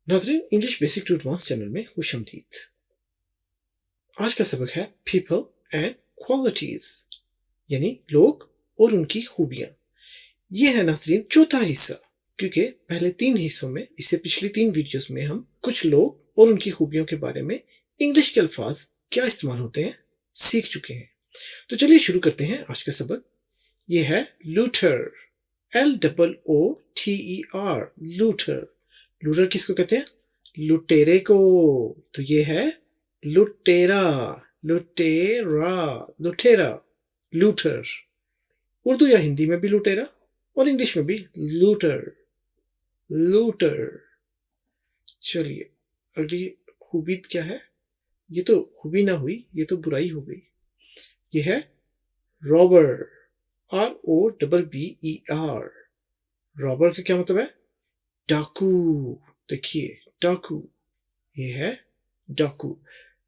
नाज़रीन, English basic to advance channel में खुशामदीद। आज का सबक है पीपल एंड क्वालिटीज, यानी लोग और उनकी खूबियां। ये है नाज़रीन चौथा हिस्सा, क्योंकि पहले 3 हिस्सों में, इससे पिछली 3 वीडियोस में हम कुछ लोग और उनकी खूबियों के बारे में इंग्लिश के अल्फाज क्या इस्तेमाल होते हैं सीख चुके हैं। तो चलिए शुरू करते हैं आज का सबक। ये है लूथर, LOOTER, लूथर। लूथर किसको कहते हैं? लुटेरे को। तो ये है लुटेरा, लुटेरा, लुटेरा, लूथर। उर्दू या हिंदी में भी लुटेरा और इंग्लिश में भी लूटर, लूटर। चलिए अगली खूबी क्या है? ये तो खूबी ना हुई, ये तो बुराई हो गई। ये है रॉबर, ROBBER। रॉबर का क्या मतलब है? डाकू। देखिए डाकू, ये है डाकू।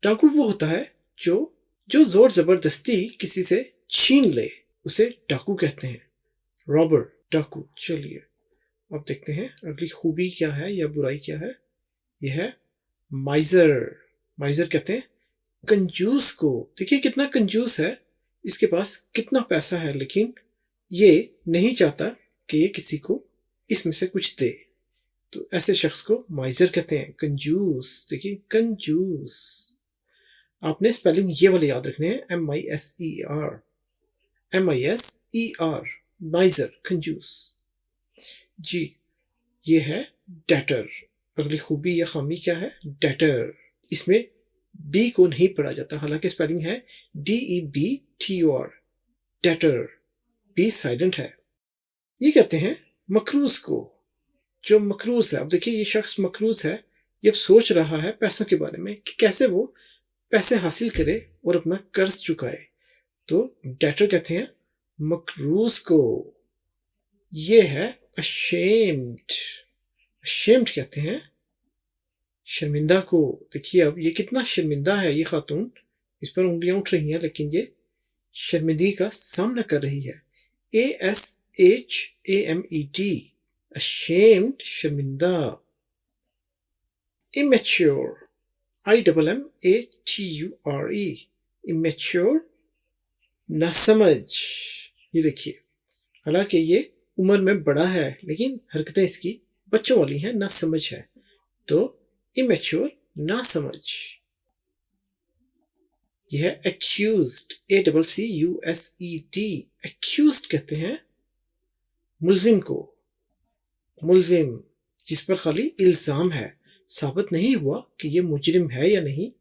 डाकू वो होता है जो जो जोर जबरदस्ती किसी से छीन ले, उसे डाकू कहते हैं। रॉबर, डाकू। चलिए अब देखते हैं अगली खूबी क्या है या बुराई क्या है। यह है माइजर। माइजर कहते हैं कंजूस को। देखिए कितना कंजूस है, इसके पास कितना पैसा है, लेकिन ये नहीं चाहता कि ये किसी को इसमें से कुछ दे। तो ऐसे शख्स को माइजर कहते हैं, कंजूस। देखिए कंजूस। आपने स्पेलिंग ये वाले याद रखने हैं, MISER, MISER, माइजर, कंजूस। जी, ये है डेटर। अगली खूबी या खामी क्या है? डेटर। इसमें बी को नहीं पढ़ा जाता, हालांकि स्पेलिंग है DEBTOR, डेटर। बी साइलेंट है। ये कहते हैं मकरूज को, जो मकरूज है। अब देखिए ये शख्स मकरूज है, ये अब सोच रहा है पैसों के बारे में कि कैसे वो पैसे हासिल करे और अपना कर्ज चुकाए। तो डेटर कहते हैं मकरूज को। ये है ashamed, ashamed कहते हैं शर्मिंदा को। देखिए अब ये कितना शर्मिंदा है ये खातून, इस पर उंगलियां उठ रही हैं, लेकिन ये शर्मिंदगी का सामना कर रही है। ASHAMED, ashamed, शर्मिंदा। immature, IMMATURE, immature, नासमझ। ये देखिए हालांकि ये उम्र में बड़ा है, लेकिन हरकतें इसकी बच्चों वाली हैं, नासमझ है। तो immature, नासमझ। यह है accused, ACCUSED, accused कहते हैं मुल्जिम को। मुल्जिम जिस पर खाली इल्जाम है, साबित नहीं हुआ कि ये मुजरिम है या नहीं,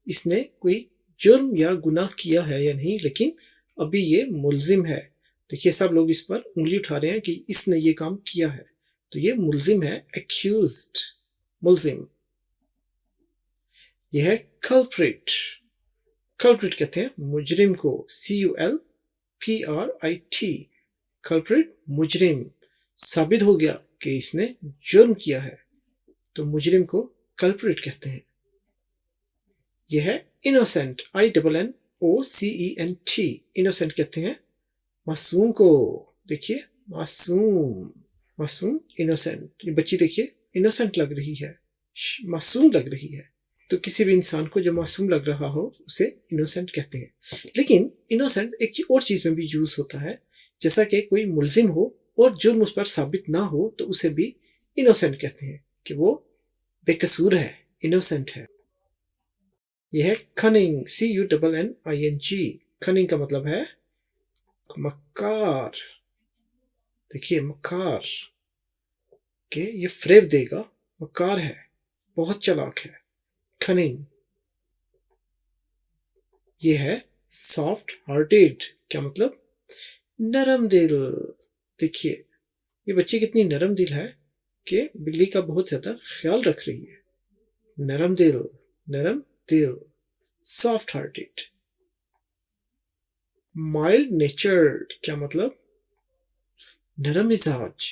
इसने कोई जुर्म या गुनाह किया है या नहीं, लेकिन अभी ये मुल्जिम है। देखिए सब लोग इस पर उंगली उठा रहे हैं कि इसने ये काम किया है, तो ये मुल्जिम है, एक्यूज्ड, मुल्जिम। यह है कल्प्रिट। कल्प्रिट कहते हैं मुजरिम को, CULPRIT, कल्प्रिट, मुजरिम। साबित हो गया कि इसने जुर्म किया है, तो मुजरिम को कल्प्रिट कहते हैं। यह है इनोसेंट, INNOCENT, इनोसेंट कहते हैं मासूम को। देखिए मासूम, मासूम, इनोसेंट। ये बच्ची देखिए इनोसेंट लग रही है, मासूम लग रही है। तो किसी भी इंसान को जो मासूम लग रहा हो उसे इनोसेंट कहते हैं। लेकिन इनोसेंट एक और चीज में भी यूज होता है, जैसा कि कोई मुल्जिम हो और जुर्म उस पर साबित ना हो, तो उसे भी इनोसेंट कहते हैं कि वो बेकसूर है, इनोसेंट है। यह है कनिंग, CUNNING। कनिंग का मतलब है मक्कार। देखिए मक्कार के ये फ्रेब देगा, मक्कार है, बहुत चालाक है, कनिंग। ये है सॉफ्ट हार्टेड। क्या मतलब? नरम दिल। देखिए ये बच्ची कितनी नरम दिल है कि बिल्ली का बहुत ज्यादा ख्याल रख रही है। नरम दिल, नरम दिल, सॉफ्ट हार्टेड। माइल्ड नेचर्ड, क्या मतलब? नरम मिजाज,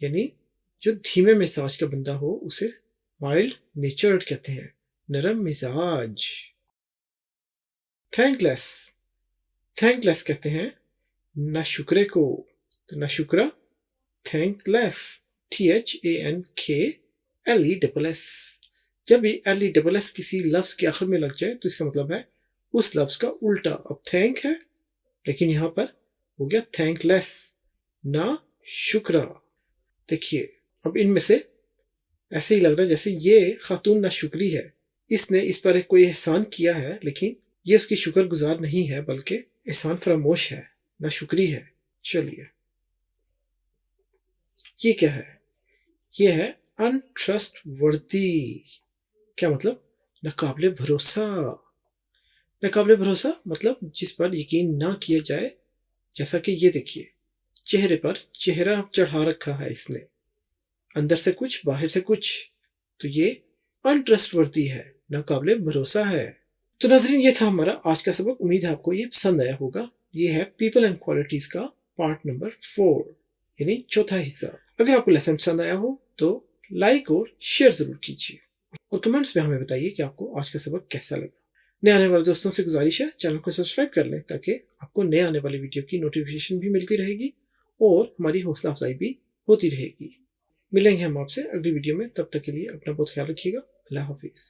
यानी जो धीमे मिजाज का बंदा हो उसे माइल्ड नेचर्ड कहते हैं, नरम मिजाज। थैंकलेस, थैंकलेस कहते हैं नाशुक्रे को। तो नाशुक्रा, थैंकलेस, THANKLESS। LESS। जब भी LESS किसी लफ्ज के आखिर में लग जाए तो इसका मतलब है उस लफ्ज का उल्टा। अब थैंक है लेकिन यहां पर हो गया थैंकलेस, ना शुक्रा। देखिए अब इनमें से ऐसे ही लग रहा है जैसे ये खातून ना शुक्री है, इसने इस पर कोई एहसान किया है लेकिन ये उसकी शुक्रगुजार नहीं है बल्कि एहसान फरामोश है, ना शुक्री है। चलिए ये क्या है? ये है अनट्रस्टवर्दी। क्या मतलब? नाकाबिले भरोसा। नाकाबिले भरोसा मतलब जिस पर यकीन ना किया जाए। जैसा कि ये देखिए चेहरे पर चेहरा चढ़ा रखा है इसने, अंदर से कुछ बाहर से कुछ, तो ये अनट्रस्टवर्दी है, नाकाबिले भरोसा है। तो नाज़रीन ये था हमारा आज का सबक। उम्मीद है आपको ये पसंद आया होगा। ये है पीपल एंड क्वालिटीज का पार्ट नंबर 4 यानी चौथा हिस्सा। अगर आपको लेसन पसंद आया हो तो लाइक और शेयर जरूर कीजिए और कमेंट्स में हमें बताइए कि आपको आज का सबक कैसा लगा। नए आने वाले दोस्तों से गुजारिश है चैनल को सब्सक्राइब कर लें ताकि आपको नए आने वाली वीडियो की नोटिफिकेशन भी मिलती रहेगी और हमारी हौसला अफजाई भी होती रहेगी। मिलेंगे हम आपसे अगली वीडियो में, तब तक के लिए अपना बहुत ख्याल रखिएगा। अल्लाह हाफिज।